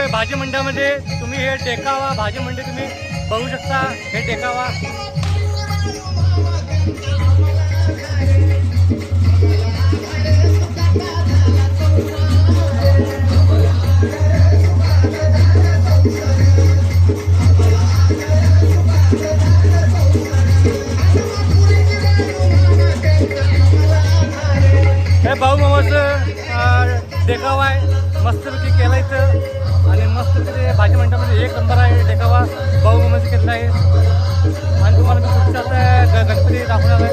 आलोय भाजी मंडळामध्ये. तुम्ही हे टेकावा भाजी मंडई तुम्ही बघू शकता. हे टेकावा हे भाऊ मामाचं देखावा आहे. मस्तपैकी केला इथं आणि मस्तपैकी भाजी मंडळामध्ये 1 नंबर आहे. देखावा भाऊ मामाचं केलेला आहे. आणि तुम्हाला मी पुढच्या आता गणपती दाखवणार आहे.